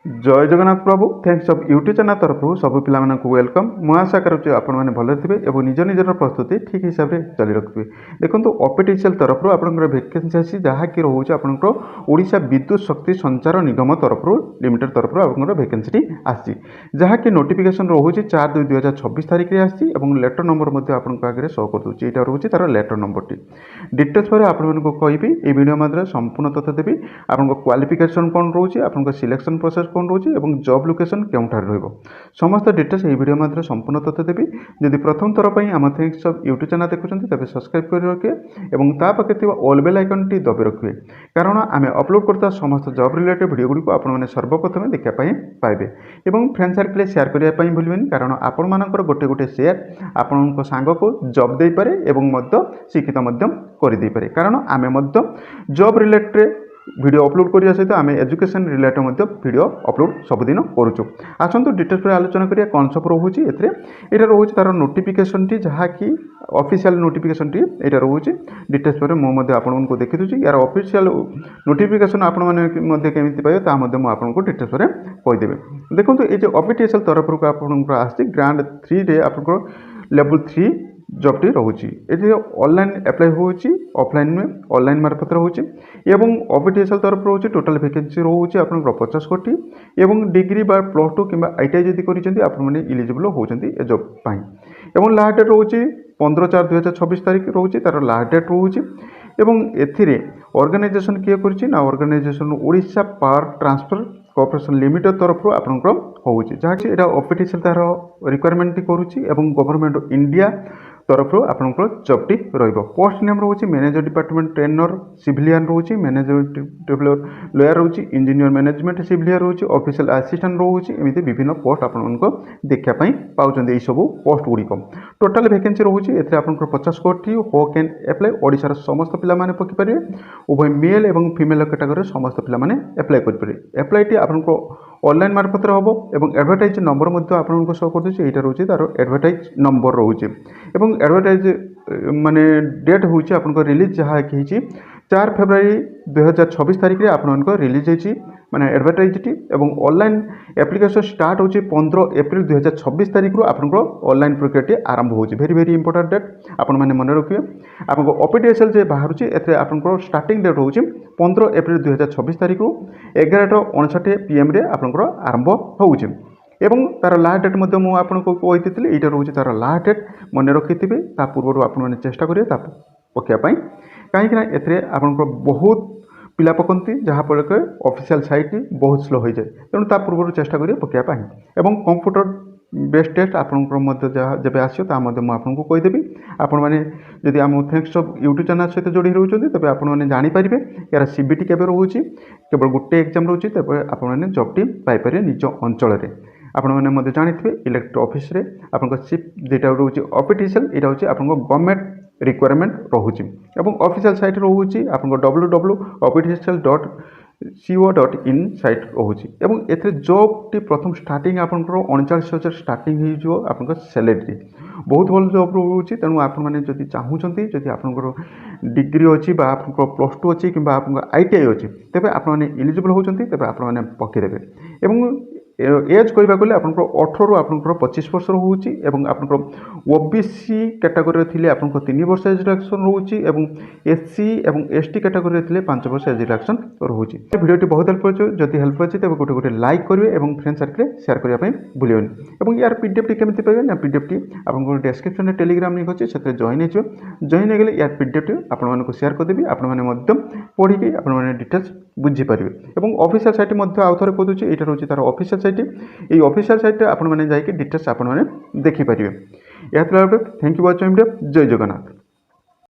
जय जगन्नाथ प्रभु thanks of YouTube channel तरफ सब पिला वेलकम मुझे आशा करुच्ची आपने भल थे और निज निजर प्रस्तुति ठीक हिसाब से चली रखिए। देखो ओपीटीसीएल तरफ आपंकर भैकेंसी अच्छी जहाँकि रोचे आपड़ा विद्युत शक्ति संचार निगम तरफ लिमिटेड तरफ आपंकर भैकेंसी आसी जहाँकि नोटिफिकेशन रोचे 4/2/2026 तारीख में आसी लेटर नंबर आगे शो कर दूसरी यहाँ रोचे तार लेटर नंबर टी डिटेल्स पर आपको कहि ये वीडियो माध्यम संपूर्ण तथ्य देवी आप क्वालिफिकेशन कौन रोचे आप सिलेक्शन प्रोसेस कौन रोचे और जॉब लोकेशन केउठार रहिबो समस्त डिटेल्स ये वीडियो माध्यम संपूर्ण तथ्य देवी। जदि प्रथम थर पर आम थैंक्स ऑफ यूट्यूब चैनल देखुं तेज सब्सक्राइब कर रखिए और ता पाखे ऑल बेल आइकन टी दबे रखिए कारण आम अपलोड करता समस्त जॉब रिलेटेड वीडियो गुड़ी आपने सर्वप्रथम देखापी पाइबे और फ्रेंड सर्कल शेयर करने भूलें कारण आपण मानकर गोटे गोटे शेयर आपण सांग को जॉब दे पारे और शिक्षित कर कारण आम जॉब रिलेटेड वीडियो अपलोड करने सहित आम एजुकेशन रिलेटेड वीडियो अपलोड सबुदिन करुचु। आसतु डिटेल्स पर आलोचना करिया कौन सब रोचे ये रोचे तार नोटिफिकेशन टी जहाँकि ऑफिशियल नोटिफिकेशन टी ये रोचे डिटेल्स पर मुझे आपको देखी दूसरी यार ऑफिशियल नोटिफिकेशन आपने केमी पाइबे आपको डिटेल्स पर कहीदेवी। देखो ये जो ओपीटीसीएल तरफ आपको आसी ग्रांड 3 रे आप लेवल 3 जॉब टी रोचे ये ऑनलाइन अप्लाई होची ऑफलाइन में ऑनलाइन मार्फत रोचे एवं ओपीटीसीएल तरफ रोचे टोटल वैकेंसी रोचे आप 50 कोटी एवं डिग्री बा +2 कि आईटीआई जदि करें इलिजिबल होती ए जॉब एवं लास्ट डेट रोचे 15/4/2026 तारीख रोचे तार लास्ट डेट रोचे एवं एथिरे ऑर्गेनाइजेशन किए कर organisation Odisha power transfer corporation limited तरफ आपंकर होची जहाँकि यहाँ ओपीटीसीएल तार रिक्वायरमेंट करुच्ची गवर्नमेंट ऑफ इंडिया तरफ आपंकर जॉब टी पोस्ट नेम रोचे मैनेजर डिपार्टमेंट ट्रेनर सिविलियन रोचे मैनेजर लॉयर रोचे इंजीनियर मैनेजमेंट सिविलियन रोचे ऑफिशियल असिस्टेंट रोचे एमती विभिन्न पोस्ट आपको देखापी पाँच यही सब पोस्ट गुड़िक टोटाल वैकेंसी रोचे ये आप 50 कोटी हो कैन एप्लाई ओडिशार समस्त पिला पकईपर उभय मेल और फीमेल कैटेगोरी समस्त पिला एप्लाई करेंगे एप्लाई टी आपको ऑनलाइन मार्फत हम और एडवर्टाइज नंबर आपको शो कर दूसरी यहाँ रोचे तार एडवर्टाइज नंबर रोचे एडवर्टाइज माने डेट हूँ आपको रिलीज जहाँ कि 4 फेब्रुआरी 2026 तारीख में आपको रिलीज होती माने एडवर्टाइज टी और ऑनलाइन एप्लिकेशन स्टार्ट होची 15 एप्रिल 2026 तारीख आपको ऑनलाइन प्रक्रिया आरंभ होची वेरी वेरी इंपोर्टेंट डेट आपण मैंने मन रखिए आपको ओपीटीसीएल जो बाहर आपको स्टार्टिंग डेट होची 15 एप्रिल 2026 तारीख 11:59 PM रे आपको आरंभ होची एवं तार लास्ट डेट मुझे कही यहाँ रोचे तार लास्ट डेट मन रखि पूर्व आपने चेष्टा करेंगे पकापी कहीं एथे आप बहुत पिला पकती जहाँफल कि ऑफिशियल साइट बहुत स्लो हो जाए तेणु पूर्व चेष्टा करेंगे पकापी एवं कंप्यूटर बेस्ट टेस्ट आपंकर जब आसो मुझे कहीदेवी आपण मैंने जदि आम थैंक्स ऑफ यूट्यूब चैनल सहित जोड़ी रोचे तेज आपने जानीपारे यार सीबीटी केवे रोचे केवल गोटे एग्जाम रोचे तेज आपने जॉब टी पाइपर निज अंचल आपने जानी इलेक्ट्रिक ऑफिस रे आपन सिप जेटा रोचे ओपीटीसीएल यहाँ हूँ आप गवर्नमेंट रिक्वायरमेंट रोचे और ऑफिशियल साइट रोचे आप www.optcl.co.in साइट रोचे और जॉब टी प्रथम स्टार्टिंग आपंकर 39,000 स्टार्टिंग हो सैलरी बहुत भल जॉब रोचे तेणु आपने जब चाहूँगी जब आपंकर डिग्री अच्छी +2 अच्छी कि आईटीआई अच्छी तेज आपने इलिजिबल होती तेज आपने पकईदेवे एज कहवा गले आप 18 रू आप 25 वर्ष रोचे आपंकर ओबीसी कैटेगोरी थे आप 3 वर्ष एज रिलैक्सेशन रोचे एससी और एसटी कैटेगोरी थे 5 वर्ष एज रिलैक्सेशन रोचे। वीडियो बहुत हेल्प अच्छे जदि हेल्प अच्छे तेज गोटे गोटे लाइक करेंगे और फ्रेंड सर्कल शेयर करने भूलें और यार पीडीएफ टी केमी पाइबे ना पीडीएफ टी आपको डिस्क्रिप्शन में टेलीग्राम लिंक अच्छे से जॉइन हो यार पीडीएफ टी आपको शेयर करदेवी आपने पढ़ी आपने डिटेल्स बुझीपारे और ऑफिशियल साइट आउ थे कहूँ यहाँ रोचे तार ऑफिशियल साइट ये ऑफिशियल साइट आपने जाकि डिटेल्स आपने देखिपारे। Thank you watching video. जय जगन्नाथ।